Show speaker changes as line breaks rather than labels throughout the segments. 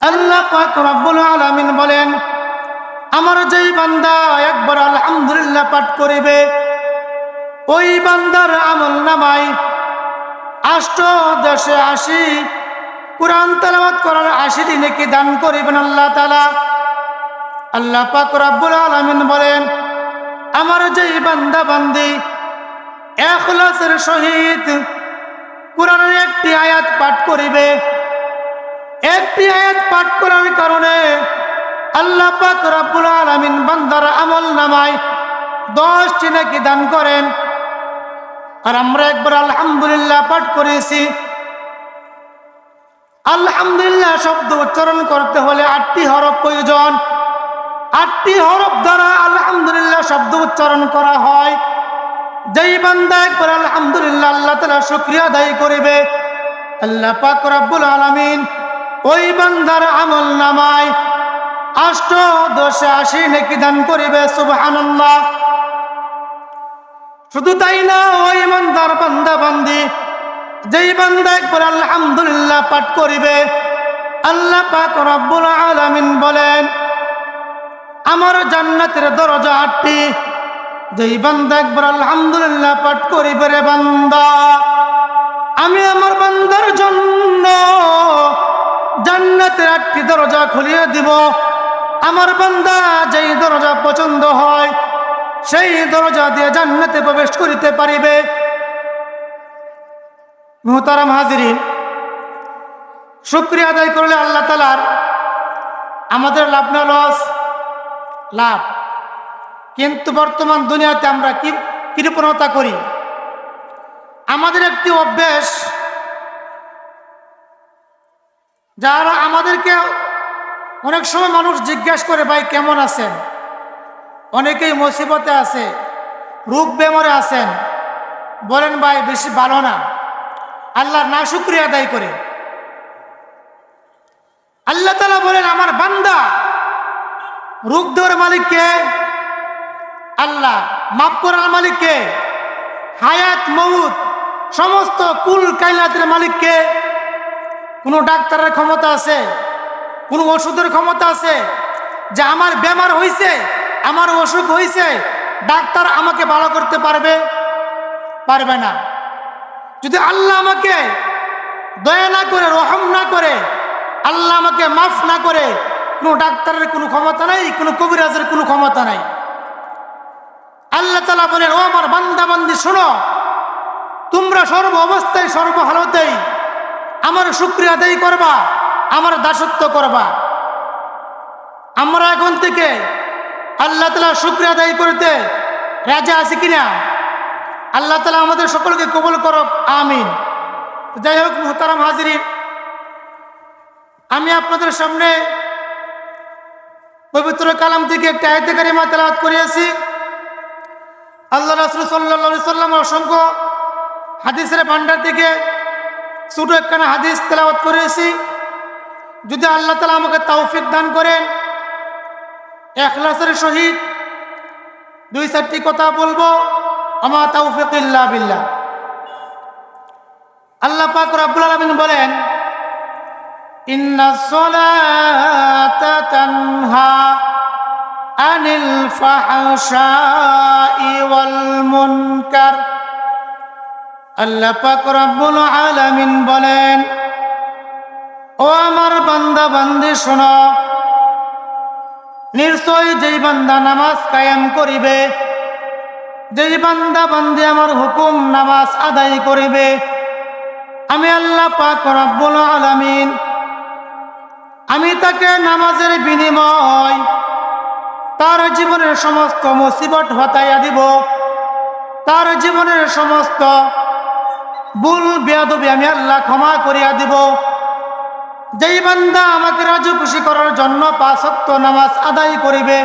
আল্লাহ পাক রব্বুল আলামিন বলেন, আমার যেই বান্দা একবার আলহামদুলিল্লাহ পাঠ করিবে, ওই বান্দার আমল নামায় ৮৮০ কুরআন তেলাওয়াত করার ৮০ দিনে কি দান করিবেন আল্লাহ তাআলা। আল্লাহ পাক রব্বুল আলামিন বলেন, আমার যেই বান্দা বান্দি ইখলাসের সহিত কুরআনের একটি আয়াত পাঠ করিবে, একটি আয়াত পাঠ করার কারণে আল্লাহ পাক রব্বুল আলামিন বান্দার আমল নামায় ১০টি নেকি দান করেন। আর আমরা একবার আলহামদুলিল্লাহ পাঠ করেছি। আলহামদুলিল্লাহ শব্দ উচ্চারণ করতে হলে ৮টি হরফ প্রয়োজন। ৮টি হরফ দ্বারা আলহামদুলিল্লাহ শব্দ উচ্চারণ করা হয়। যেই বান্দা একবার আলহামদুলিল্লাহ আল্লাহ তাআলা শুকরিয়া আদায় করিবে, আল্লাহ পাক রব্বুল আলামিন ওই বান্দার আমল নামায় ৮৮০ নেকি দান করিবে। সুবহানাল্লাহ। শুধু তাই না, ওই বান্দার বান্দা বান্দি যেই বান্দা একবার আলহামদুলিল্লাহ পাঠ করিবে, আল্লাহ পাক রব্বুল আলামিন বলেন, আমার জান্নাতের দরজা ৮টি। যেই বান্দা একবার আলহামদুলিল্লাহ পাঠ করিবে রে বান্দা, আমি আমার বান্দার জন্য জান্নাতের ৮টি দরজা খুলিয়ে দিব। আমার বান্দা যেই দরজা পছন্দ হয় সেই দরজা দিয়ে জান্নাতে প্রবেশ করিতে পারিবে। মুহতারাম হাজিরিন, শুকরিয়া আদায় করলে আল্লাহ তাআলার আমাদের লাভ না লস? লাভ। কিন্তু বর্তমান দুনিয়াতে আমরা কি কৃপণতা করি? আমাদের একটি অভ্যাস, যারা আমাদেরকে অনেক সময় মানুষ জিজ্ঞাসা করে, ভাই কেমন আছেন? অনেকেই মুসিবতে আছে, রোগ বেমারে আছেন, বলেন ভাই বেশি ভালো না। আল্লাহর নাশুকরিয়া আদায় করে। আল্লাহ তাআলা বলেন, আমার বান্দা রোগ দেওয়ার মালিক কে? আল্লাহ। মাফ করার মালিক কে? হায়াত মউত সমস্ত কুল কায়নাতের মালিক কে? কোনো ডাক্তারের ক্ষমতা আছে? কোনো ওষুধের ক্ষমতা আছে যে আমার বেমার হইছে, আমার অসুখ হইছে, ডাক্তার আমাকে ভালো করতে পারবে? পারবে না। যদি আল্লাহ আমাকে দয়া না করে, রহম না করে, আল্লাহ আমাকে মাফ না করে, কোনো ডাক্তারের কোনো ক্ষমতা নাই, কোনো কবিরাজের কোনো ক্ষমতা নাই। আল্লাহ তাআলা বলেন, ও আমার বান্দা বান্দি শোনো, তোমরা সর্ব অবস্থায় সর্ব হালতেই আমার শুকরিয়া আদায় করবা, আমার দাসত্ব করবা। আমরা এখন থেকে আল্লাহ তাআলা শুকরিয়া আদায় করতে রাজি আছি কিনা? আল্লাহ তাআলা আমাদের সকলকে কবুল করুক, আমিন। যাই হোক মুহতারাম হাজিরিন, আমি আপনাদের সামনে পবিত্র কালাম থেকে একটা আয়াতে কারিমা তেলাওয়াত করিয়েছি। আল্লাহ রাসূল সাল্লাল্লাহু আলাইহি সাল্লাম অসংখ্য হাদিসের ভান্ডার থেকে ছোট একখানা হাদিস তেলাওয়াত করেছি। যদি আল্লাহ তাআলা আমাকে তৌফিক দান করেন, ইখলাসের সহিত ২-৪টি কথা বলবো। আমা তৌফিক ইল্লা বিল্লাহ। আল্লাহ পাক রব্বুল আলামিন বলেন, ইন্নাস সালাতা তানহা আনিল ফাহশাই ওয়াল মুনকার। আল্লাহ পাক রব্বুল আলামিন বলেন, ও আমার বান্দা বান্দি শোনো, নিশ্চয় যেই বান্দা নামাজ কায়েম করিবে, যেই বান্দা বান্দি আমার হুকুম নামাজ আদায় করিবে, আমি আল্লাহ পাক রব্বুল আলামিন আমি তাকে নামাজের বিনিময় তার জীবনের সমস্ত মুসিবত হটাইয়া দিব। তার জীবনের সমস্ত ভুল বেয়াদবি আমি আল্লাহ ক্ষমা করিয়া দিব। যেই বান্দা আমাকে রাজি খুশি করার জন্য ৫ ওয়াক্ত নামাজ আদায় করিবে,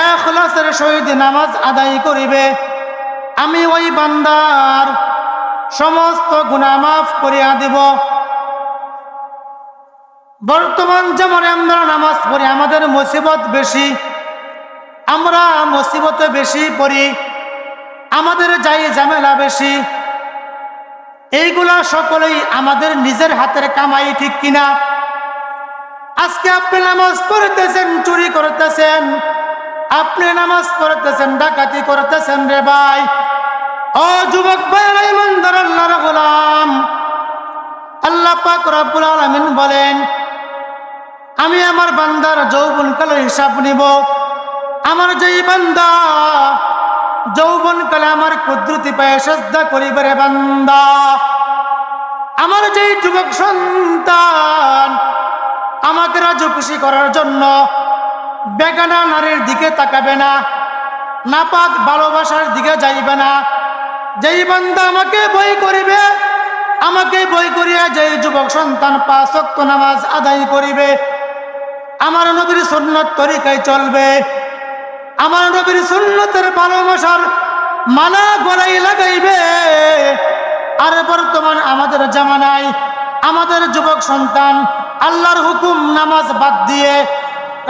ইখলাসের সহিত নামাজ আদায় করিবে, আমি ওই বান্দার সমস্ত গুনাহ মাফ করিয়া দিব। বর্তমান যেমন আমরা নামাজ পড়ি, আমাদের মুসিবত বেশি, আমরা মুসিবতে বেশি পড়ি, আমাদের যাই ঝামেলা বেশি। এইগুলা সকলেই আমাদের নিজের হাতের কামাই, ঠিক কিনা? আজকে আপনি নামাজ পড়তেছেন, চুরি করতেছেন, আপনি নামাজ পড়তেছেন, ডাকাতি করতেছেন রে ভাই। ও যুবক ভাইরা, ইমানদার আল্লাহর গোলাম, আল্লাহ পাক রব্বুল আলামিন বলেন, আমি আমার বান্দার যৌবনকালের হিসাব নিব। আমার যেই বান্দা যৌবনকালে আমার কুদরতি পায়ে সিজদা করিবে রে বান্দা, আমার যেই যুবক সন্তান আমাকে রাজি খুশি করার জন্য বেগানা নারীর দিকে তাকাবে না, নাপাক ভালোবাসার দিকে যাইবে না, যেই বান্দা আমাকে ভয় করিবে, আমাকে ভয় করিয়া যেই যুবক সন্তান 5 ওয়াক্ত নামাজ আদায় করিবে, আমার নবীর সুন্নত তরিকায় চলবে, আমার নবীর সুন্নতের ভালোবাসার মালা গলায় লাগাইবে। আর বর্তমান আমাদের জামানায় আমাদের যুবক সন্তান আল্লাহর হুকুম নামাজ বাদ দিয়ে,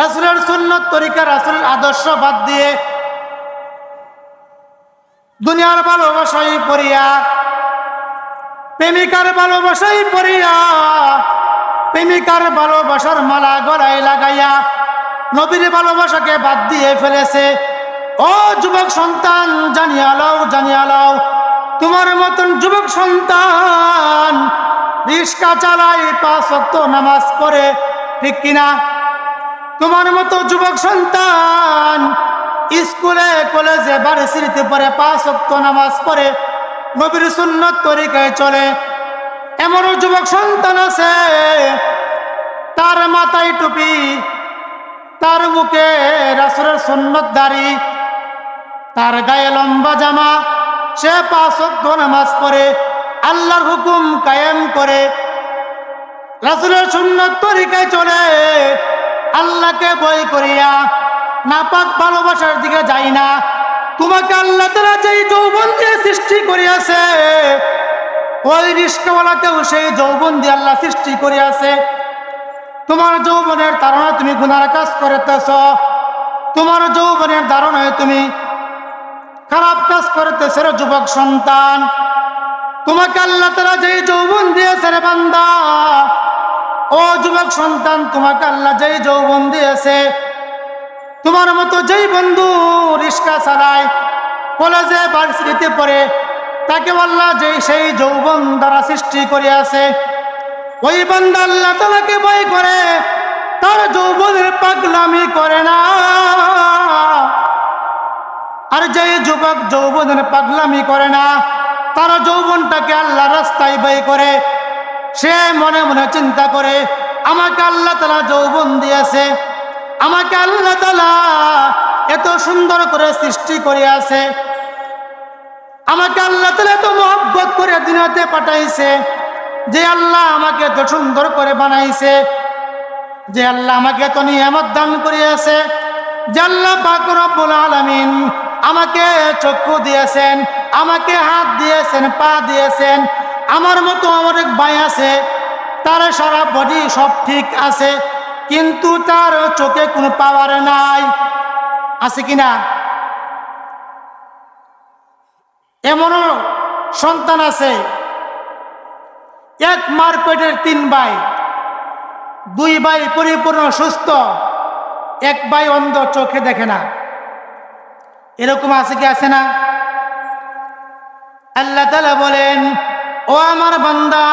রাসূলের সুন্নত তরিকা, রাসূলের আদর্শ বাদ দিয়ে দুনিয়ার ভালোবাসাই পড়িয়া, প্রেমিকার ভালোবাসাই পড়িয়া, প্রেমিকার ভালোবাসার মালা গলায় লাগাইয়া নবীর ভালোবাসাকে বাদ দিয়ে ফেলেছে। ও যুবক সন্তান, জানিয়া লও, জানিয়া লও, তোমার মতন যুবক সন্তান রিক্সা চালায়, 5 ওয়াক্ত নামাজ পড়ে, ঠিক কিনা? তোমার মতো যুবক সন্তান স্কুলে কলেজে ভার্সিটিতে পড়ে, 5 ওয়াক্ত নামাজ পড়ে, নবীর সুন্নত তরিকায় চলে। এমনও যুবক সন্তান আছে, তার মাথায় টুপি, তার মুখে রাসূলের সুন্নত দাড়ি, তার গায়ে লম্বা জামা, সে 5 ওয়াক্ত নামাজ পড়ে, আল্লাহর হুকুম কায়েম করে, রাসূলের সুন্নত তরিকায় চলে, আল্লাহকে ভয় করিয়া নাপাক ভালোবাসার দিকে যাই না। তোমাকে আল্লাহ তাআলা যেই যৌবন দিয়ে সৃষ্টি করিয়াছে, ওই রিস্কাওয়ালাকেও সেই যৌবন দিয়ে আল্লাহ সৃষ্টি করিয়াছে। তোমার যৌবনের ধারণায় তুমি গুনার কাজ করতেছ, তোমার যৌবনের ধারণায় তুমি খারাপ কাজ করতেছ রে যুবক সন্তান। তোমাকে আল্লাহ তাআলা যেই যৌবন দিয়েছে রে বান্দা, ও যুবক সন্তান, তোমাকে আল্লাহ যেই যৌবন দিয়েছে, তোমার মতো যেই বন্ধু রিক্সা চালায়, কলেজে ভার্সিটিতে পড়ে, তাকে আল্লাহ যেই সেই যৌবন দ্বারা সৃষ্টি করিয়াছে। ওই বান্দা আল্লাহ তাআলাকে ভয় করে, তার যৌবনের পাগলামি করে না। আর যেই যুবক যৌবনের পাগলামি করে না, তার যৌবনটাকে আল্লাহ রাস্তায় ব্যয় করে, সে মনে মনে চিন্তা করে, আমাকে আল্লাহ তাআলা যৌবন দিয়েছে, আমাকে আল্লাহ তাআলা এত সুন্দর করে সৃষ্টি করিয়াছে, আমাকে আল্লাহ তাআলা এত মহব্বত করে দুনিয়াতে পাঠাইছে, যে আল্লাহ আমাকে এত সুন্দর করে বানাইছে, যে আল্লাহ আমাকে এত নিয়ামত দান করিয়াছে, যে আল্লাহ পাক রব্বুল আলামিন আমাকে চক্ষু দিয়েছেন, আমাকে হাত দিয়েছেন, পা দিয়েছেন। আমার মতো অনেক ভাই আছে, তার সারা বডি সব ঠিক আছে, কিন্তু তার চোখে কোনো পাওয়ার নাই, আছে কিনা? এমনও সন্তান আছে, এক মার পেটের 3 ভাই, 2 ভাই পরিপূর্ণ সুস্থ, 1 ভাই অন্ধ, চোখে দেখে না। এরকম আছে কি আছে না? আল্লাহ তাআলা বলেন, ও আমার বান্দা,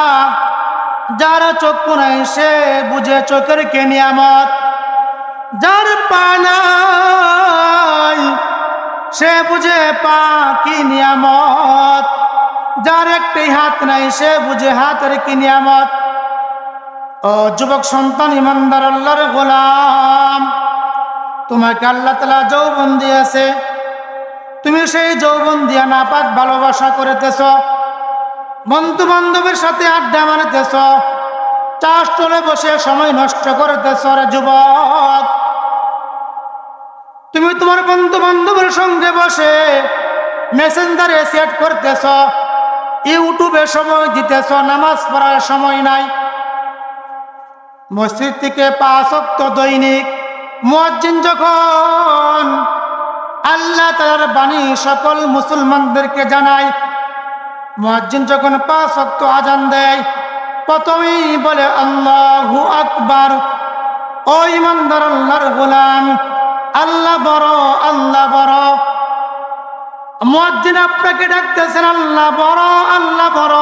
যার চক্ষু নাই সে বুঝে চোখের কে নিয়ামত, যার পা নাই সে বুঝে পা কি নিয়ামত, যার একটি হাত নাই সে বুঝে হাতের কি নিয়ামত। ও যুবক সন্তান, ইমানদার আল্লাহর গোলাম, তোমাকে আল্লাহ তাআলা যৌবন দিয়েছে, তুমি সেই যৌবন দিয়া নাপাক ভালোবাসা করিতেছ, বন্ধু বান্ধবের সাথে আড্ডা মারিতেছ, চা স্টলে বসে সময় নষ্ট করতেছ রে যুবক। তুমি তোমার বন্ধু বান্ধবের সঙ্গে বসে মেসেঞ্জারে চ্যাট করতেছ, ইউটিউবে সময় দিতেছ, নামাজ পড়ার সময় নাই। মসজিদ থেকে 5 ওয়াক্ত দৈনিক মুয়াজ্জিন যখন আল্লাহ তাআলার বাণী সকল মুসলমানদেরকে জানায়, মুয়াজ্জিন যখন 5 ওয়াক্ত আজান দেয়, প্রথমেই বলে আল্লাহু আকবার, ও ইমানদার আল্লাহর গোলাম, আল্লাহ বড়, আল্লাহ বড়। মুয়াজ্জিন আপনাকে ডাকতেছেন, আল্লাহ বড়, আল্লাহ বড়।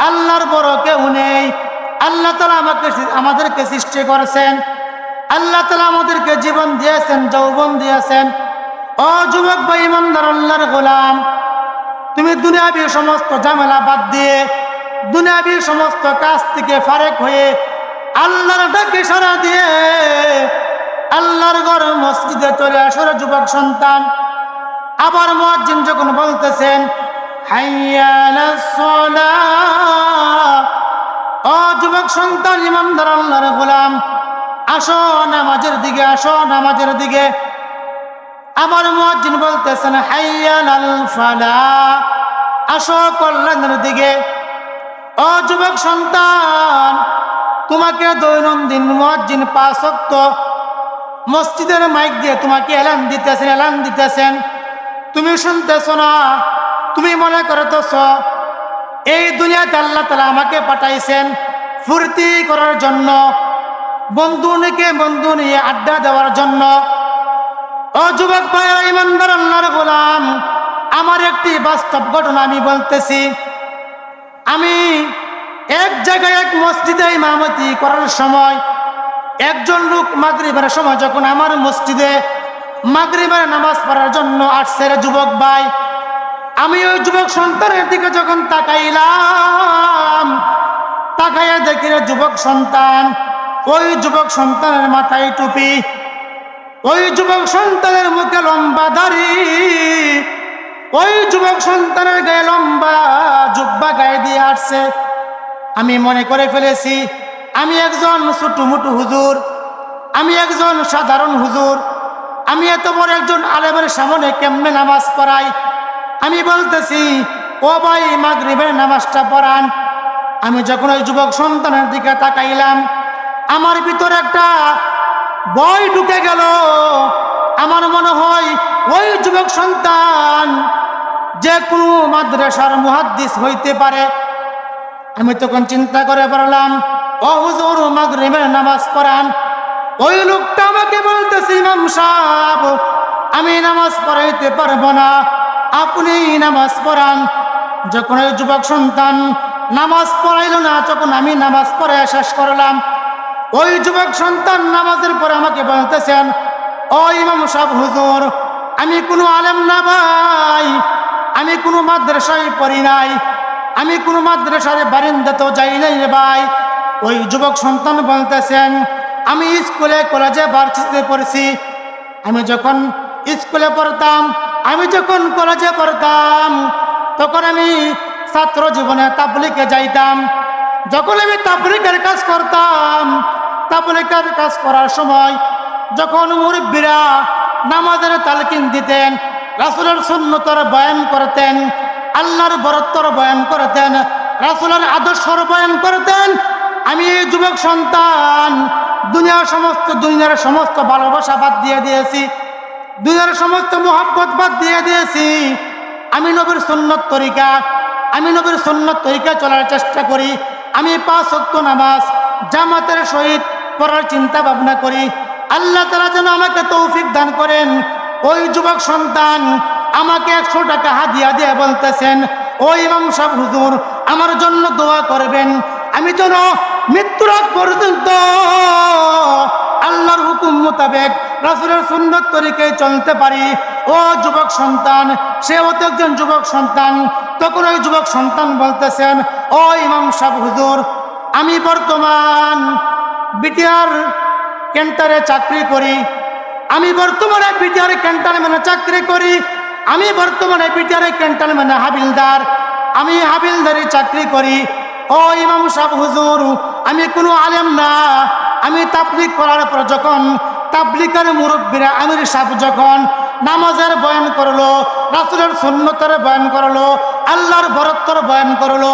আল্লাহর বড় কেউ নেই। আল্লাহ তাআলা আমাদেরকে সৃষ্টি করেছেন, আল্লাহ তাআলা আমাদেরকে জীবন দিয়েছেন, যৌবন দিয়েছেন। ও যুবক ভাই, ইমানদার আল্লাহর গোলাম, তুমি দুনিয়াবী সমস্ত ঝামেলা বাদ দিয়ে, দুনিয়াবী সমস্ত কাজ থেকে ফারেক হয়ে, আল্লাহর ডাকে সাড়া দিয়ে আল্লাহর ঘর মসজিদে চলে আসো রে যুবক সন্তান। আবার মুয়াজ্জিন যখন বলতেছেন হাইয়া আলাস সালাহ, ও যুবক সন্তান, ইমানদার আল্লাহর গোলাম, আসো নামাজের দিকে, আসো নামাজের দিকে। আবার মুয়াজ্জিন বলতেছেন হাইয়া আলাল ফালাহ, আসো কল্যাণের দিকে। ও যুবক সন্তান, তোমাকে দৈনন্দিন মুয়াজ্জিন 5 ওয়াক্ত মসজিদের মাইক দিয়ে তোমাকে এলান দিতেছেন। তুমি শুনতেছো না? তুমি মনে করতেছ এই দুনিয়াতে আল্লাহ তাআলা আমাকে পাঠাইছেন ফুর্তি করার জন্য, বন্ধু নিয়ে আড্ডা দেওয়ার জন্য। ও যুবক ভাইরা, ইমানদার আল্লাহর গোলাম, আমার একটি বাস্তব ঘটনা আমি বলতেছি। আমি এক জায়গায় এক মসজিদে ইমামতি করার সময় একজন লোক মাগরিবের সময় যখন আমার মসজিদে মাগরিবের নামাজ পড়ার জন্য আসছে রে যুবক ভাই, আমি ওই যুবক সন্তানের দিকে যখন তাকাইলাম, তাকাইয়া দেখি রে যুবক সন্তান, ওই যুবক সন্তানের মাথায় টুপি, ওই যুবক সন্তানের মুখে লম্বা দাড়ি, ওই যুবক সন্তানের গায়ে লম্বা জুব্বা গায়ে দিয়ে আসছে। আমি মনে করে ফেলেছি আমি একজন ছোটমুটু হুজুর, আমি একজন সাধারণ হুজুর, আমি এত বড় একজন আলেমের সামনে কেমনে নামাজ পড়াই। আমি বলতেছি ও ভাই, মাগরিবের নামাজটা পড়ান। আমি যখন ওই যুবক সন্তানের দিকে তাকাইলাম, আমার ভিতরে একটা ভয় ঢুকে গেল। আমার মনে হয় ওই যুবক সন্তান যে কোনো মাদ্রাসার মুহাদ্দিস হইতে পারে। আমি তখন চিন্তা করে পারলাম, ও হুজুর, মাগরিবের নামাজ পড়ান। ওই লোকটা আমাকে বলতেছে, ইমাম সাহেব, আমি নামাজ পড়াইতে পারবো না, আপনি নামাজ পড়ান। যখন ওই যুবক সন্তান নামাজ পড়াইল না, তখন আমি নামাজ পড়ায় শেষ করলাম। ওই যুবক সন্তান নামাজের পরে আমাকে বলতেছেন, ও ইমাম সাহেব, হুজুর, আমি কোনো আলেম না ভাই, আমি কোনো মাদ্রাসায় পড়ি নাই, আমি কোনো মাদ্রাসার বারিন্দাতেও যাই নাই রে ভাই। ওই যুবক সন্তান বলতেছেন, আমি স্কুলে কলেজে ভার্সিটিতে পড়েছি। আমি যখন স্কুলে পড়তাম, আমি যখন কলেজে পড়তাম, তখন আমি ছাত্র জীবনে তাবলীগে যাইতাম। যখন আমি তাবলীগের কাজ করতাম, তাবলীগের কাজ করার সময় যখন মুরব্বীরা নামাজের তালকিন দিতেন, রাসূলের সুন্নতের বয়ান করতেন, আল্লাহর বরত্বর বয়ান করতেন, রাসূলের আদর্শর বয়ান করতেন, আমি এই যুবক সন্তান দুনিয়ার সমস্ত ভালোবাসা বাদ দিয়ে দিয়েছি, দুনিয়ার সমস্ত মোহাব্বত বাদ দিয়ে দিয়েছি। আমি নবীর সুন্নত তরিকা চলার চেষ্টা করি। আমি 5 ওয়াক্ত নামাজ জামাতের সহিত পড়ার চিন্তা ভাবনা করি। আল্লাহ তাআলা যেন আমাকে তৌফিক দান করেন। ওই যুবক সন্তান আমাকে 100 টাকা হাদিয়া দিয়ে বলতেছেন, ও ইমাম সাহেব, হুজুর, আমার জন্য দোয়া করবেন, আমি যেন মৃত্যুর আগ পর্যন্ত আল্লাহর হুকুম মোতাবেক রাসূলের সুন্নত তরিকায় চলতে পারি। ও যুবক সন্তান, সেও তো একজন যুবক সন্তান। তখন ওই যুবক সন্তান বলতেছেন, ও ইমাম সাহেব, হুজুর, আমি বর্তমান বিটিআর ক্যান্টারে চাকরি করি, আমি বর্তমানে বিটিআর ক্যান্টনমেন্টে চাকরি করি, আমি বর্তমানে বিটিআর ক্যান্টনমেন্টে হাবিলদার, আমি হাবিলদারি চাকরি করি। ও ইমাম সাহেব, হুজুর, আমি কোনো আলেম না। আমি তাবলীগ করার পর যখন তাবলীগের মুরব্বীরা আমির সাহেব যখন নামাজের বয়ান করলো, রাসূলের সুন্নতের বয়ান করলো, আল্লাহর বরত্বর বয়ান করলো,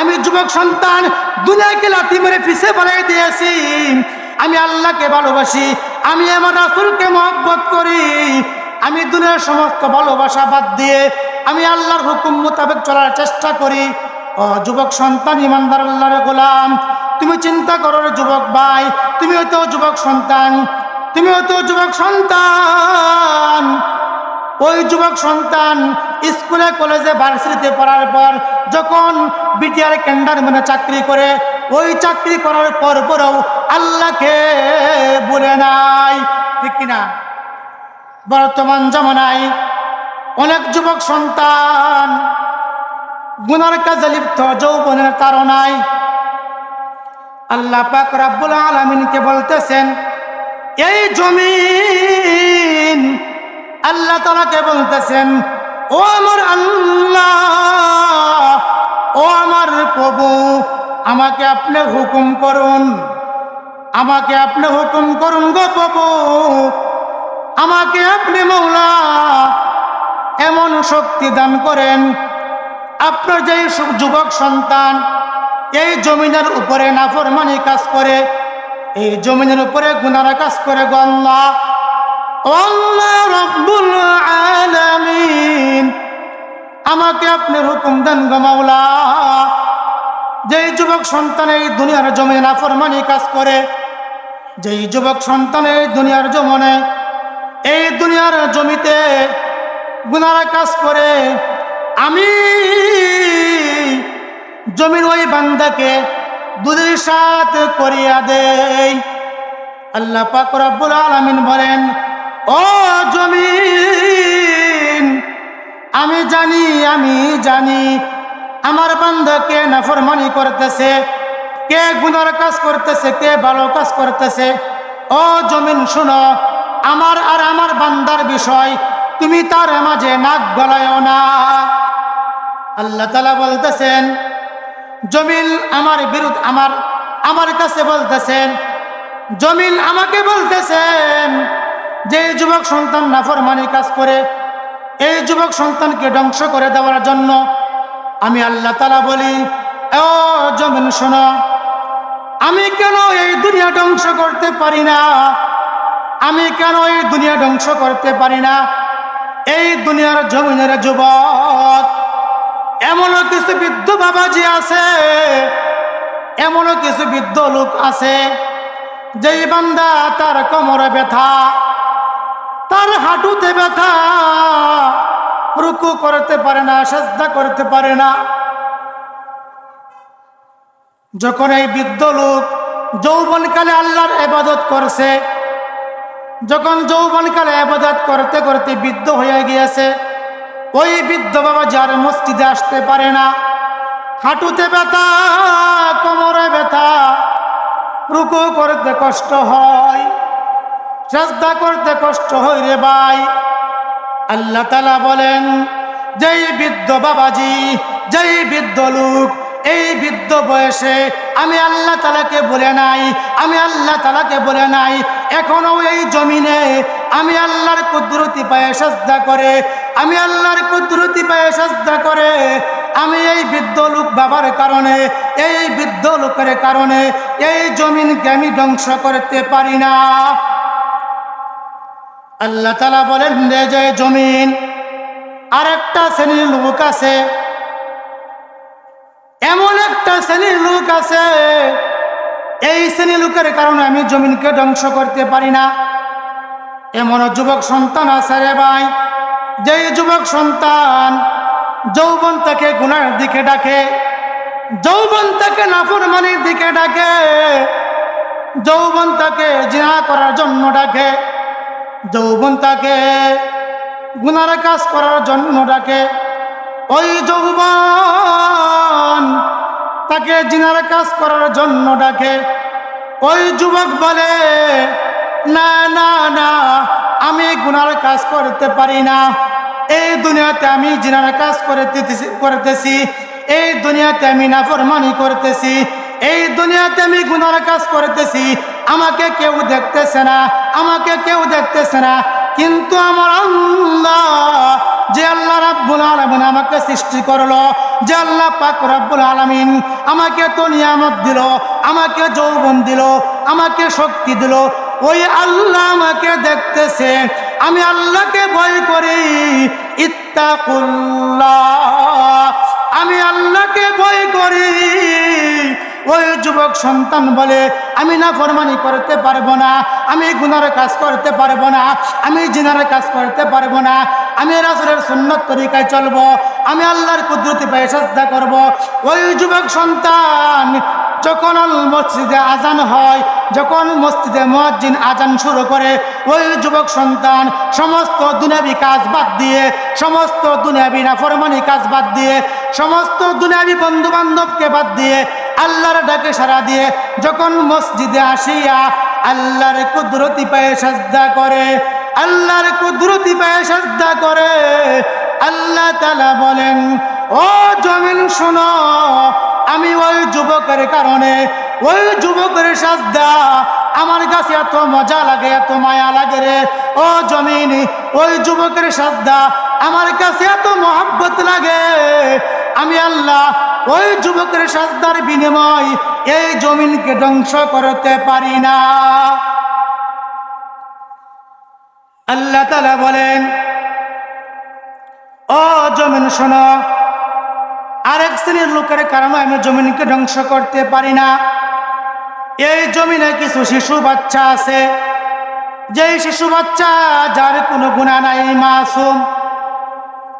আমি যুবক সন্তান দুনিয়াকে লাথি মেরে পিছে বানাই দিয়েছি। আমি আল্লাহকে ভালোবাসি, আমি আমার রাসূলকে মহব্বত করি। আমি দুনিয়ার সমস্ত ভালোবাসা বাদ দিয়ে আমি আল্লাহর হুকুম মোতাবেক চলার চেষ্টা করি। ও যুবক সন্তান, ইমানদার আল্লাহর গোলাম, তুমি চিন্তা করো রে যুবক ভাই, তুমিও তো যুবক সন্তান, তুমিও তো যুবক সন্তান। ওই যুবক সন্তান স্কুলে কলেজে ভার্সিটিতে পড়ার পর যখন বিটিআর ক্যান্ডার মানে চাকরি করে, ওই চাকরি করার পরেও আল্লাহকে ভুলে নাই, ঠিক কিনা? বর্তমান জামানায় অনেক যুবক সন্তান গুনার কাজে লিপ্ত, যৌবনের তাড়নায়। আল্লাহ পাক রব্বুল আলামিনকে বলতেছেন, এই জমিন, আল্লাহ তাআলাকে বলতেছেন, ও আমার আল্লাহ, ও আমার প্রভু, আমাকে আপনি হুকুম করুন, আমাকে আপনি হুকুম করুন গো প্রভু, আমাকে আপনি মওলা এমন শক্তি দান করেন, আপনার যে যুবক সন্তান এই জমিনের উপরে নাফরমানি কাজ করে, এই জমিনের উপরে গুনার কাজ করে গো আল্লাহ, ও আল্লাহ রব্বুল আলামিন, আমাকে আপনি হুকুম দেন গো মাওলা, যেই যুবক সন্তান এই দুনিয়ার জমিনে নাফরমানি কাজ করে, যেই যুবক সন্তান এই দুনিয়ার জমিনে, এই দুনিয়ার জমিতে গুনার কাজ করে, আমি জমির ওই বান্দাকে দুধের সাথে করিয়া দেই। আল্লাহ পাক রব্বুল আলামিন বলেন, ও জমিন, আমি জানি আমার বান্দা কে নাফরমানি করতেছে, কে গুনার কাজ করতেছে, কে ভালো কাজ করতেছে। ও জমিন শুনো, আমার আর আমার বান্দার বিষয় তুমি তার মাঝে নাক গলায়ও না। আল্লাহ তাআলা বলতেছেন, জমিন আমার বিরুদ্ধে আমার কাছে বলতেছেন, জমিন আমাকে বলতেছেন, যে যুবক সন্তান নাফরমানি কাজ করে, এই যুবক সন্তানকে ধ্বংস করে দেওয়ার জন্য আমি আল্লাহ তাআলা বলি, ও জমিন শোনো, আমি কেন এই দুনিয়া ধ্বংস করতে পারি না, আমি কেন এই দুনিয়া ধ্বংস করতে পারি না। এই দুনিয়ার জমিনের যুবক এমনও কিছু বৃদ্ধ বাবাজি আছে, এমনও কিছু বৃদ্ধ লোক আছে, যেই বান্দা তার কোমরে ব্যথা, তার হাঁটুতে ব্যথা, রুকু করতে পারে না, সিজদা করতে পারে না। যখন এই বৃদ্ধ লোক যৌবনকালে আল্লাহর ইবাদত করছে, যখন যৌবনকালে ইবাদত করতে করতে বৃদ্ধ হয়ে গিয়েছে, ওই বৃদ্ধ বাবা যার মসজিদে আসতে পারে না, হাঁটুতে ব্যথা, কোমরে ব্যথা, রুকু করতে কষ্ট হয়, সিজদা করতে কষ্ট হয় রে ভাই। আল্লাহ তাআলা বলেন, যেই বৃদ্ধ বাবাজি, যেই বৃদ্ধ লোক এই বৃদ্ধ বয়সে আমি আল্লাহ তাআলাকে বলে নাই, আমি আল্লাহ তাআলাকে বলে নাই, এখনো এই জমিনে আমি আল্লাহর কুদরতি পায়ে সিজদা করে, আমি আল্লাহর কুদরতি পায়ে সিজদা করে, আমি এই বৃদ্ধ লোক বাবার কারণে, এই বৃদ্ধ লোকের কারণে এই জমিনকে আমি ধ্বংস করতে পারি না। আল্লাহ তাআলা বলেন, যে জমিন আরেকটা শ্রেণীর লোক আছে, এমন একটা শ্রেণীর লোক আছে, এই শ্রেণীর লোকের কারণে আমি জমিনকে ধ্বংস করতে পারি না। এমন যুবক সন্তান আছে রে ভাই, যেই যুবক সন্তান যৌবন তাকে গুনার দিকে ডাকে, যৌবন তাকে নাফরমানির দিকে ডাকে, যৌবন তাকে জিনা করার জন্য ডাকে, যৌবন তাকে গুনার কাজ করার জন্য ডাকে। ওই যৌবন তাকে জিনার কাজ করার জন্য ডাকে। ওই যুবক বলে, না না না, আমি গুনার কাজ করতে পারি না, এই দুনিয়াতে আমি জিনার কাজ করতেছি, এই দুনিয়াতে আমি নাফরমানি করতেছি, এই দুনিয়াতে আমি গুনার কাজ করতেছি, আমাকে কেউ দেখতেছে না, আমাকে কেউ দেখতেছে না। কিন্তু আমার আল্লাহ, যে আল্লাহ রাব্বুল আলামিন আমাকে সৃষ্টি করলো, যে আল্লাহ পাক রব্বুল আলামিন আমাকে তো নিয়ামত দিল, আমাকে যৌবন দিল, আমাকে শক্তি দিল, ওই আল্লাহ আমাকে দেখতেছে। আমি আল্লাহকে ভয় করি, ইত্তাকুল্লাহ, আমি আল্লাহকে ভয় করি, ওই যুবক সন্তান বলে, আমি নাফরমানি করতে পারবো না, আমি গুনার কাজ করতে পারবো না, আমি জিনার কাজ করতে পারবো না, আমি রাসূলের সুন্নত তরিকায় চলবো, আমি আল্লাহর কুদরতি পায়ে সাজদা করব। ওই যুবক সন্তান যখন মসজিদে আজান হয়, যখন মসজিদে মুয়াজ্জিন আজান শুরু করে, ওই যুবক সন্তান সমস্ত দুনিয়াবি কাজ বাদ দিয়ে, সমস্ত দুনিয়াবি নাফরমানি কাজ বাদ দিয়ে, সমস্ত দুনিয়াবি বন্ধু বান্ধবকে বাদ দিয়ে, আল্লাহর ডাকে সাড়া দিয়ে যখন মসজিদে আসিয়া আল্লাহর কুদরতি পায়ে সাজদা করে, আল্লাহর কুদরতি পায়ে সাজদা করে, আল্লাহ তাআলা বলেন, ও জমিন শোনো, আমি ওই যুবকের কারণে, ওই যুবকের সাজদা আমার কাছে এত মজা লাগে, এত মায়া লাগে রে। ও জমিন, ওই যুবকের সাজদা আমার কাছে এত মহব্বত লাগে, আমি আল্লাহ ওই যুবকের সাজদার বিনিময় এই জমিনকে ধ্বংস করতে পারি না। আল্লাহ তাআলা বলেন, ও জমিন শোনো, আরেক শ্রেণীর লোকের কারণে আমি জমিনকে ধ্বংস করতে পারি না। এই জমিনে কিছু শিশু বাচ্চা আছে, যেই শিশু বাচ্চা যার কোনো গুনাহ নাই, মাসুম,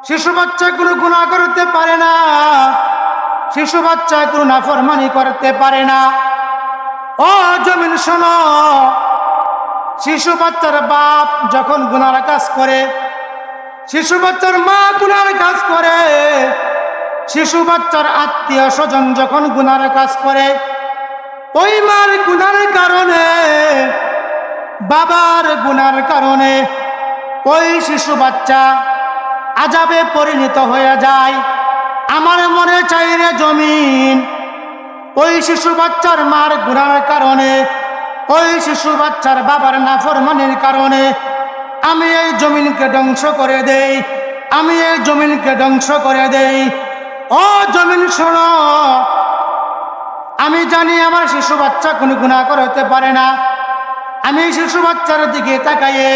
শিশু বাচ্চা কোনো গুনাহ করতে পারে না, শিশু বাচ্চা কোনো নাফরমানি করতে পারে না। ও জমিন শোনো, শিশু বাচ্চার বাপ যখন গুনার কাজ করে, শিশু বাচ্চার মা গুনার কাজ করে, শিশু বাচ্চার আত্মীয় স্বজন যখন গুনার কাজ করে, ওই মার গুনার কারণে, বাবার গুনার কারণে ওই শিশু বাচ্চা আযাবে পরিণত হয়ে যায়। আমার মনে চাই রে জমিন, ওই শিশু বাচ্চার মার গুনার কারণে, ওই শিশু বাচ্চার বাবার নাফরমানির কারণে আমি এই জমিনকে ধ্বংস করে দেই, আমি এই জমিনকে ধ্বংস করে দেই। ও জমিন শোনো, আমি জানি আমার শিশু বাচ্চা কোনো গুনাহ করতে পারে না, আমি শিশু বাচ্চার দিকে তাকাইয়ে,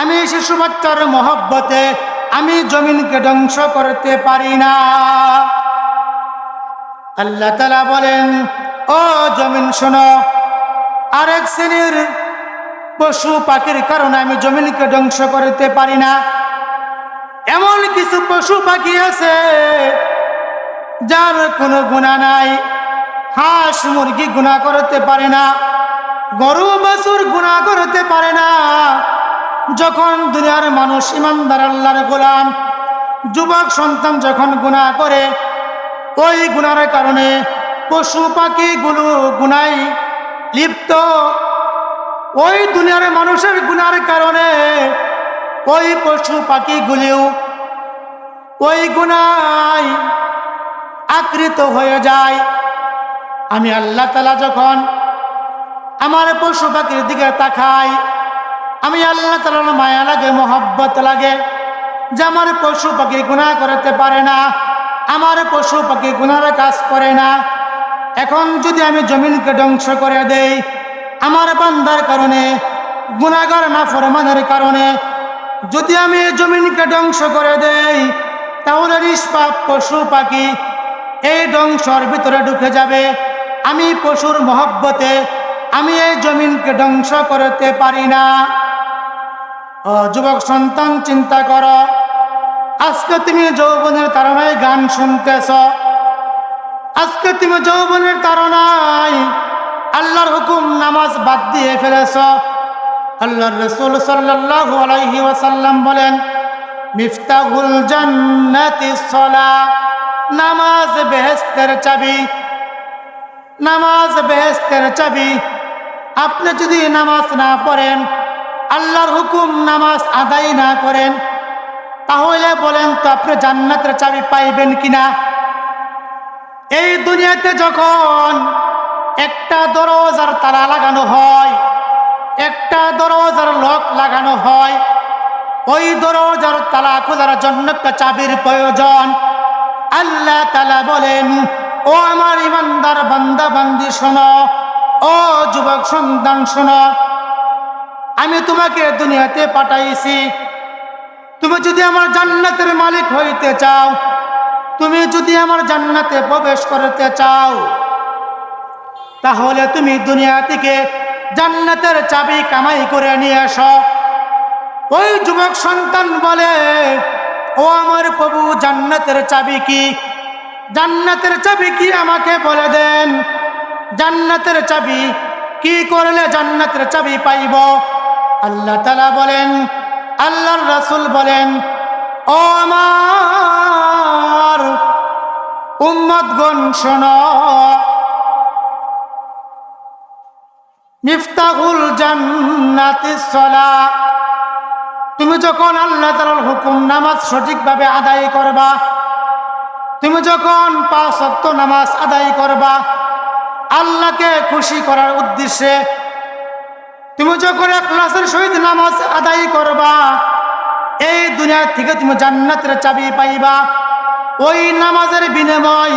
আমি শিশু বাচ্চার মহব্বতে আমি জমিনকে ধ্বংস করতে পারি না। আল্লাহ তাআলা বলেন, ও জমিন শোনো, আরেক শ্রেণীর পশু পাখির কারণে আমি জমিনকে ধ্বংস করতে পারি না। এমন কিছু পশু পাখি আছে যার কোনো গুনাহ নাই, হাঁস মুরগি গুনাহ করতে পারে না, গরু বাছুর গুনাহ করতে পারে না। যখন দুনিয়ার মানুষ ইমানদার আল্লাহর গোলাম যুবক সন্তান যখন গুনাহ করে, ওই গুনার কারণে পশু পাখিগুলো গুনায় লিপ্ত, ওই দুনিয়ার মানুষের গুনার কারণে ওই পশু পাখিগুলিও ওই গুনায় আকৃত হয়ে যায়। আমি আল্লাহ তাআলা যখন আমার পশু পাখির দিকে তাকাই, আমি আল্লাহ তাআলার মায়া লাগে, মহব্বত লাগে, যে আমার পশু পাখি গুনাহ করতে পারে না, আমার পশু পাখি গুনার কাজ করে না। এখন যদি আমি জমিনকে ধ্বংস করে দেই আমার বান্দার কারণে, গুনাহগার নাফরমানের কারণে, যদি আমি জমিনকে ধ্বংস করে দেই, তাহলে নিষ্পাপ পশু পাখি এই ধ্বংসর ভিতরে ঢুকে যাবে। আমি পশুর মহব্বতে আমি এই জমিনকে ধ্বংস করতে পারি না। ও যুবক সন্তান, চিন্তা করো, আজকে তুমি যৌবনের তাড়নায় গান শুনতেছ, আজকে তুমি যৌবনের তাড়নায় আল্লাহর হুকুম নামাজ বাদ দিয়ে ফেলেছ। আল্লাহর রাসূল সাল্লাল্লাহু আলাইহি ওয়াসাল্লাম বলেন, মিফতাহুল জান্নাতিস সালাহ, নামাজ বেহেশতের চাবি, নামাজ বেহেশতের চাবি। আপনি যদি নামাজ না পড়েন, আল্লাহর হুকুম নামাজ আদায় না করেন, তাহলে বলেন তো আপনি জান্নাতের চাবি পাইবেন কিনা? এই দুনিয়াতে যখন একটা দরজার তালা লাগানো হয়, একটা দরজার লক লাগানো হয়, ওই দরজার তালা খোলার জন্য একটা চাবির প্রয়োজন। আল্লাহ তাআলা বলেন, ও আমার ইমানদার বান্দা বান্দি শোনো, ও যুবক সন্তান শোনো, আমি তোমাকে দুনিয়াতে পাঠাইছি, তুমি যদি আমার জান্নাতের মালিক হইতে চাও, তুমি যদি আমার জান্নাতে প্রবেশ করতে চাও, তাহলে তুমি দুনিয়া থেকে জান্নাতের চাবি কামাই করে নিয়ে আসো। ওই যুবক সন্তান বলে, ও আমার প্রভু, জান্নাতের চাবি কি? জান্নাতের চাবি কি আমাকে বলে দেন। জান্নাতের চাবি কি করলে জান্নাতের চাবি পাইব? আল্লাহ তাআলা বলেন, আল্লাহর রাসূল বলেন, ও আমার উম্মতগণ শোনো, মিফতাহুল জান্নাতিস সালাহ। তুমি যখন আল্লাহ তাআলার হুকুম নামাজ সঠিকভাবে আদায় করবা, তুমি যখন 5 ওয়াক্ত নামাজ আদায় করবা আল্লাহকে খুশি করার উদ্দেশ্যে, তুমি যখন ইখলাসের সহিত নামাজ আদায় করবা, এই দুনিয়া থেকে তুমি জান্নাতের চাবি পাইবা। ওই নামাজের বিনিময়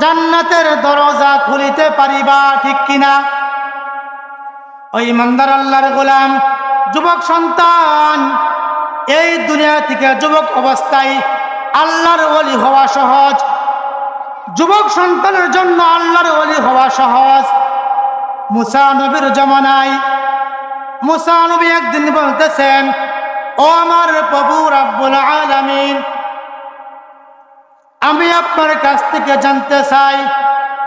জান্নাতের দরজা খুলিতে পারিবা, ঠিক কিনা? ওই ইমানদার আল্লাহর গোলাম যুবক সন্তান, এই দুনিয়া থেকে যুবক অবস্থায় আল্লাহর ওলি হওয়া সহজ। যুবক সন্তানের জন্য আল্লাহর ওলি হওয়া সহজ। মুসা নবীর জামানায় মুসা নবী একদিন বলতেছেন, ও আমার প্রভু রব্বুল আলামিন, আমি আপনার কাছ থেকে জানতে চাই,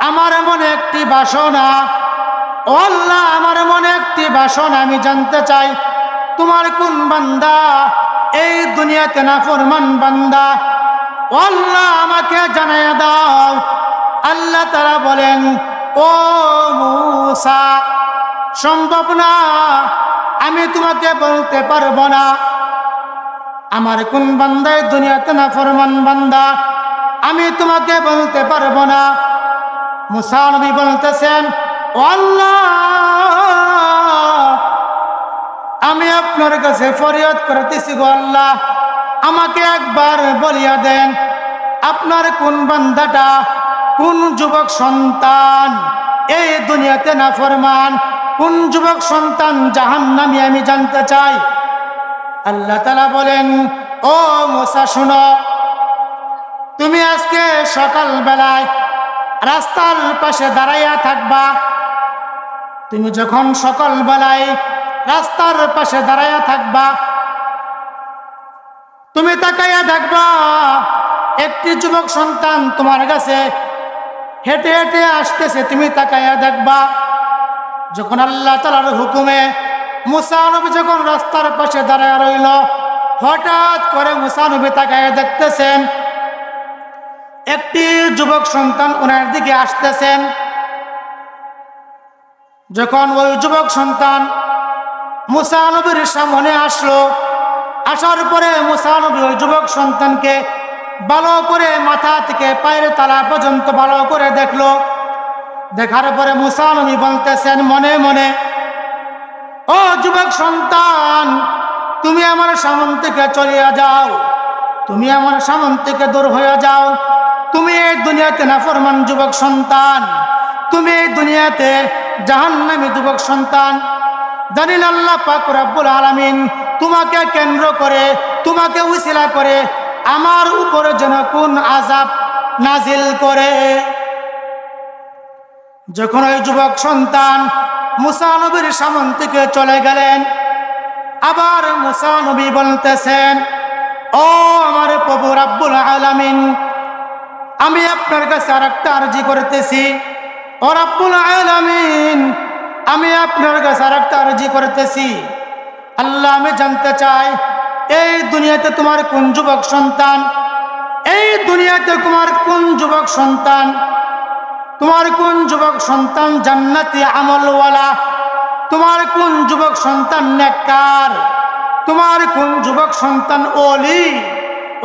আমার মনে একটি বাসনা, ও আল্লাহ, আমার মনে একটি বাসনা, আমি জানতে চাই তোমার কোন বান্দা এই দুনিয়াতে নাফরমান বান্দা? ও আল্লাহ, আমাকে জানাইয়া দাও। আল্লাহ তাআলা বলেন, ও মুসা, সম্ভব না, আমি তোমাকে বলতে পারবো না আমার কোন বান্দা এই দুনিয়াতে নাফরমান বান্দা, আমি তোমাকে বলতে পারবো না। মুসা নবী বলতেছেন, ও আল্লাহ, আমি আপনার কাছে ফরিয়াদ করতেছি, গো আল্লাহ, আমাকে একবার বলিয়া দেন আপনার কোন বান্দাটা, কোন যুবক সন্তান এই দুনিয়াতে নাফরমান, কোন যুবক সন্তান জাহান্নামী, আমি জানতে চাই। আল্লাহ তাআলা বলেন, ও মুসা শোনো, তুমি আজকে সকাল বেলায় রাস্তার পাশে দাঁড়াইয়া থাকবা। তুমি যখন সকাল বেলায় রাস্তার পাশে দাঁড়াইয়া থাকবা, তুমি তাকাইয়া দেখবা একটি যুবক সন্তান তোমার কাছে হেঁটে হেঁটে আসতেছে। তুমি তাকাইয়া দেখবা, যখন আল্লাহ তাআলার হুকুমে মুসা নবী যখন রাস্তার পাশে দাঁড়ায় রইল, হঠাৎ করে মুসা নবী তাকাইয়া দেখতেছেন একটি যুবক সন্তান ওনার দিকে আসতেছেন। যখন ওই যুবক সন্তান মুসা নবীর সামনে আসলো, আসার পরে মুসা নবী ওই যুবক সন্তানকে ভালো করে মাথা থেকে পায়ের তলা পর্যন্ত ভালো করে দেখলো। দেখার পরে মুসা নবী বলতেছেন মনে মনে, ও যুবক সন্তান, তুমি আমার সামন থেকে চলিয়া যাও, তুমি আমার সামন থেকে দূর হয়ে যাও। তুমি এই দুনিয়াতে নাফরমান যুবক সন্তান, তুমি এই দুনিয়াতে জাহান্নামী যুবক সন্তান। জানি না আল্লাহ পাক রব্বুল আলামিন তোমাকে কেন্দ্র করে, তোমাকে উসিলা করে আমার উপরে যেন কোন আযাব নাজিল করে। যখন ওই যুবক সন্তান মুসা নবীর সামন থেকে চলে গেলেন, আবার মুসা নবী বলতেছেন, ও আমার প্রভু রব্বুল আলামিন, আমি আপনার কাছে আরেকটা আরজি করতেছি। ও রব্বুল আলামিন, আমি আপনার কাছে আরেকটা আরজি করতেছি। আল্লাহ, আমি জানতে চাই এই দুনিয়াতে তোমার কোন যুবক সন্তান, এই দুনিয়াতে তোমার কোন যুবক সন্তান, তোমার কোন যুবক সন্তান জান্নাতি আমলওয়ালা, তোমার কোন যুবক সন্তান নেককার, তোমার কোন যুবক সন্তান ওলি।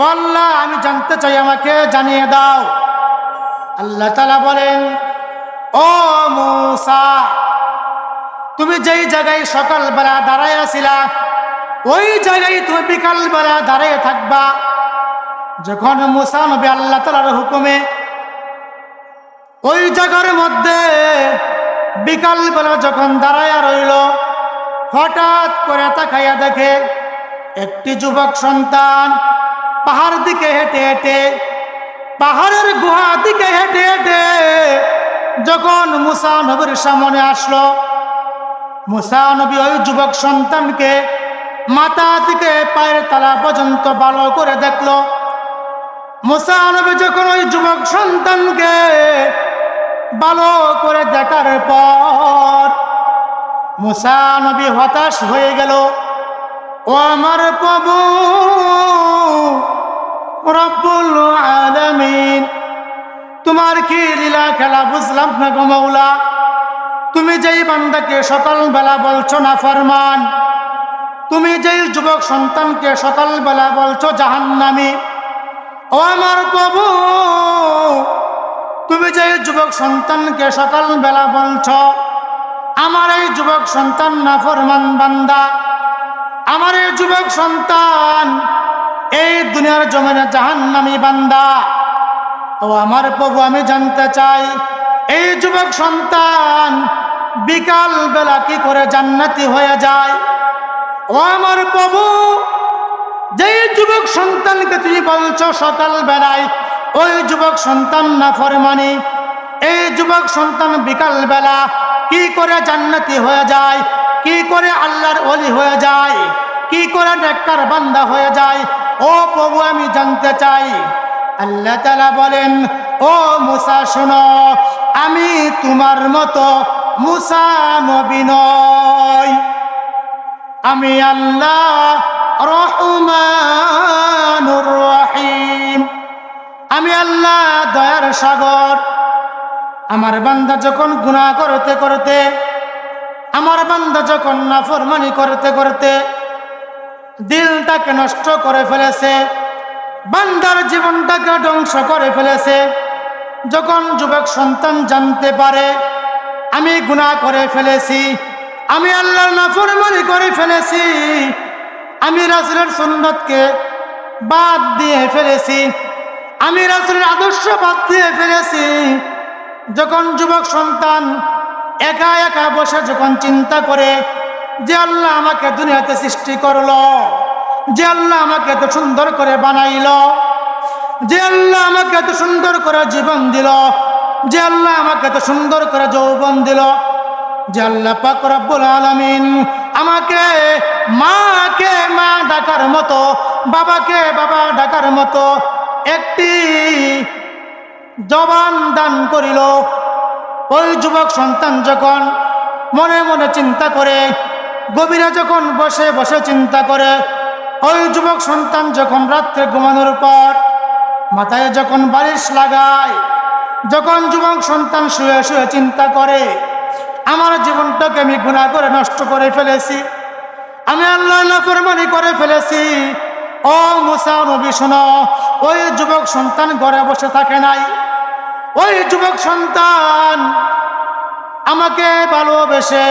ও আল্লাহ, আমি জানতে চাই, আমাকে জানিয়ে দাও। আল্লাহ তাআলা বলেন, ও মুসা, তুমি যেই জায়গায় সকালবেলা দাঁড়ায় আছিলা, ওই জায়গায় তুমি বিকালবেলা দাঁড়িয়ে থাকবা। যখন মুসা নবী আল্লাহ তাআলার হুকুমে ওই জায়গার মধ্যে বিকালবেলা যখন দাঁড়ায়া রইল, হঠাৎ করে তাকাইয়া দেখে একটি যুবক সন্তান পাহাড় দিকে হেঁটে হেঁটে, পাহাড়ের গুহা দিকে হেঁটে হেঁটে যখন মুসা নবীর সামনে আসলো, মুসা নবী ওই যুবক সন্তানকে মাথা থেকে পায়ের তলা পর্যন্ত ভালো করে দেখলো। মুসা নবী যখন ওই যুবক সন্তানকে ভালো করে দেখার পর মুসা নবী হতাশ হয়ে গেল। ও আমার প্রভু রব্বুল আলামিন, তোমার কি লীলা খেলা বুঝলাম না গো মাওলা। তুমি যেই বান্দাকে সকালবেলা বলছো না ফরমান, তুমি যেই যুবক সন্তানকে সকালবেলা বলছো জাহান্নামী, ও আমার প্রভু তুমি যেই যুবক সন্তানকে সকালবেলা বলছো আমার এই যুবক সন্তান নাফরমান বান্দা, আমার এই যুবক সন্তান এই দুনিয়ার জমিনে জাহান্নামী বান্দা, ও আমার প্রভু আমি জানতে চাই এই যুবক সন্তান বিকাল বেলা কি করে জান্নাতি হয়ে যায়। ও আমার প্রভু, যেই যুবক সন্তানকে তুমি বলছো সকাল বেলায় ওই যুবক সন্তান নাফরমানি, এই যুবক সন্তান বিকাল বেলা কি করে জান্নাতি হয়ে যায়, কি করে আল্লাহর ওলি হয়ে যায়, কি করে নেককার বান্দা হয়ে যায়। ও প্রভু আমি জানতে চাই। আল্লাহ তাআলা বলেন, ও মুসা শোনো, আমি তোমার মতো মুসা নবী নই, আমি আল্লাহ রহমানুর রহিম, আমি আল্লাহ দয়ার সাগর। আমার বান্দা যখন গুনাহ করতে করতে, আমার বান্দা যখন নাফরমানি করতে করতে দিলটাকে নষ্ট করে ফেলেছে, বান্দার জীবনটাকে ধ্বংস করে ফেলেছে, যখন যুবক সন্তান জানতে পারে আমি গুনাহ করে ফেলেছি, আমি আল্লাহর নাফরমানি করে ফেলেছি, আমি রাসূলের সুন্নতকে বাদ দিয়ে ফেলেছি, আমি রাসূলের আদর্শ বাদ দিয়ে ফেলেছি, যখন যুবক সন্তান একা একা বসে যখন চিন্তা করে যে আল্লাহ আমাকে দুনিয়াতে সৃষ্টি করলো, যে আল্লাহ আমাকে এত সুন্দর করে বানাইলো, যে আল্লাহ আমাকে এত সুন্দর করে জীবন দিল, যে আল্লাহ আমাকে এত সুন্দর করে যৌবন দিল, যে আল্লাহ পাক রব্বুল আলামিন আমাকে মাকে মা ডাকার মতো, বাবাকে বাবা ডাকার মতো একটি জবান দান করিল। ওই যুবক সন্তান যখন মনে মনে চিন্তা করে, গভীরে যখন বসে বসে চিন্তা করে, ওই যুবক সন্তান যখন রাত্রে ঘুমানোর পর মাথায় যখন বালিশ লাগায়, যখন যুবক সন্তান শুয়ে শুয়ে চিন্তা করে আমার জীবনটাকে আমি গুনাহ করে নষ্ট করে ফেলেছি, আমি আল্লাহর নাফরমানি করে ফেলেছি। ও মুসা নবী শোনো, ওই যুবক সন্তান ঘরে বসে থাকে নাই, ওই যুবক সন্তান আমাকে ভালোবেসে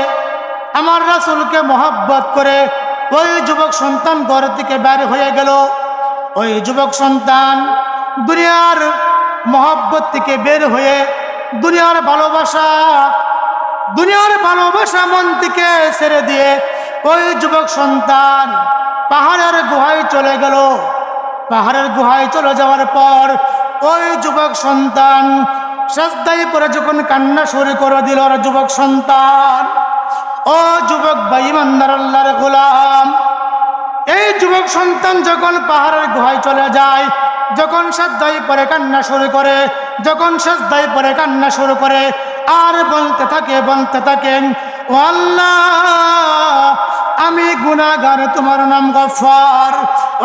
আমার রাসূলকে মহব্বত করে ওই যুবক সন্তান ঘর থেকে বের হয়ে গেল। ওই যুবক সন্তান দুনিয়ার মহব্বত থেকে বের হয়ে দুনিয়ার ভালোবাসা মন থেকে ছেড়ে দিয়ে ওই যুবক সন্তান পাহাড়ের গুহায় চলে গেল। পাহাড়ের গুহায় চলে যাওয়ার পর ওই যুবক সন্তান সেজদায় পড়ে যখন কান্না শুরু করে দিল, যুবক সন্তান, ও যুবক ভাই ইমানদার আল্লাহর গোলাম, এই যুবক সন্তান যখন পাহাড়ের গুহায় চলে যায়, যখন সেজদায় পড়ে কান্না শুরু করে, যখন সেজদায় পড়ে কান্না শুরু করে আর বলতে থাকেন, ও আল্লাহ আমি গুনাহগার, তোমার নাম গফফার,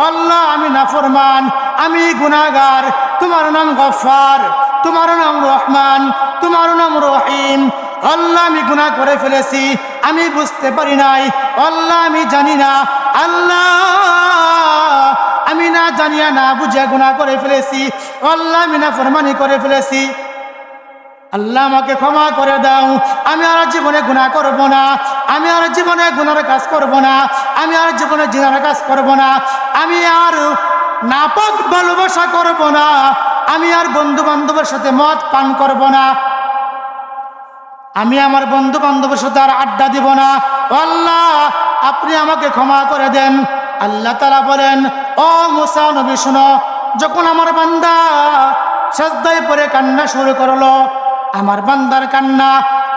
আল্লাহ আমি নাফরমান, আমি গুনাহগার, তোমার নাম গফফার, তোমার নাম রহমান, তোমার নাম রহিম, আল্লাহ আমি গুনাহ করে ফেলেছি, আমি বুঝতে পারি নাই, আল্লাহ আমি জানি না, আল্লাহ আমি না জানিয়া না বুঝে গুনাহ করে ফেলেছি, আল্লাহ আমি নাফরমানি করে ফেলেছি, আল্লাহ আমাকে ক্ষমা করে দাও, আমি আর জীবনে গুনাহ করব না, আমি আর জীবনে গুনার কাজ করব না, আমি আর জীবনে জিনার কাজ করব না, আমি আর নাপাক ভালোবাসা করব না, আমি আর বন্ধু বান্ধবের সাথে মদ পান করব না, আমি আমার বন্ধু বান্ধবের সাথে আর আড্ডা দিব না, আল্লাহ আপনি আমাকে ক্ষমা করে দেন। আল্লাহ তাআলা বলেন, ও মুসা নবী শোনো, যখন আমার বান্দা সেজদায় পড়ে কান্না শুরু করলো, আমার বান্দার কান্না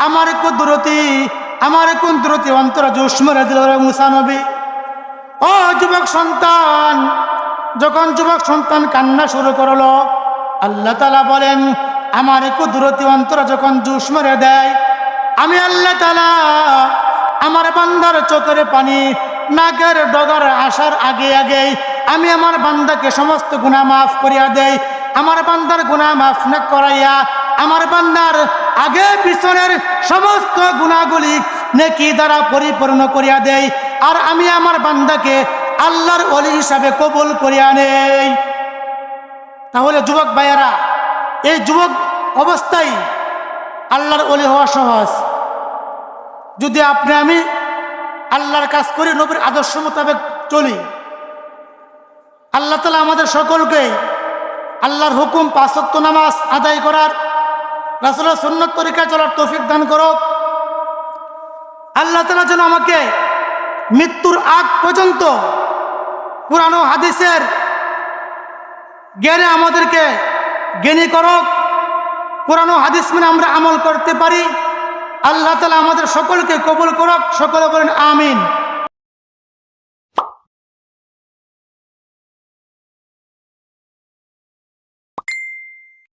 আমার কুদরতি অন্তর জোশ মেরে দিল রে মুসা নবী। ও যুবক সন্তান, যখন যুবক সন্তান কান্না শুরু করলো, আল্লাহ তাআলা বলেন আমার কুদরতি অন্তর যখন জোশ মেরে দেয়, আমি আল্লাহ তাআলা আমার বান্দার চোখের পানি নাকের ডগার আসার আগে আগেই আমি আমার বান্দাকে সমস্ত গুনাহ মাফ করিয়া দেই। আমার বান্দার গুনাহ মাফ না করাইয়া আমার বান্দার আগে পিছনের সমস্ত গুনাহগুলি নেকি দ্বারা পরিপূর্ণ করিয়া দেই। আর আমি আমার বান্দাকে আল্লাহর ওলি হিসাবে কবুল করিয়া নেই। তাহলে যুবক ভাইয়েরা, এই যুবক অবস্থায় আল্লাহর ওলি হওয়া সহজ। যদি আপনি আমি আল্লাহর কাজ করি, নবীর আদর্শ মোতাবেক চলি, আল্লাহ তাআলা আমাদের সকলকে আল্লাহর হুকুম ৫ ওয়াক্ত নামাজ আদায় করার, রাসূলের সুন্নাত তরিকায় চলার তৌফিক দান করুক। আল্লাহ তাআলা যেন আমাকে মৃত্যুর আগ পর্যন্ত কুরআন ও হাদিসের জ্ঞানে আমাদেরকে জ্ঞানী করুক। কুরআন ও হাদিস মেনে আমরা আমল করতে পারি। আল্লাহ তাআলা আমাদের সকলকে কবুল করুক। সকলে বলেন আমিন।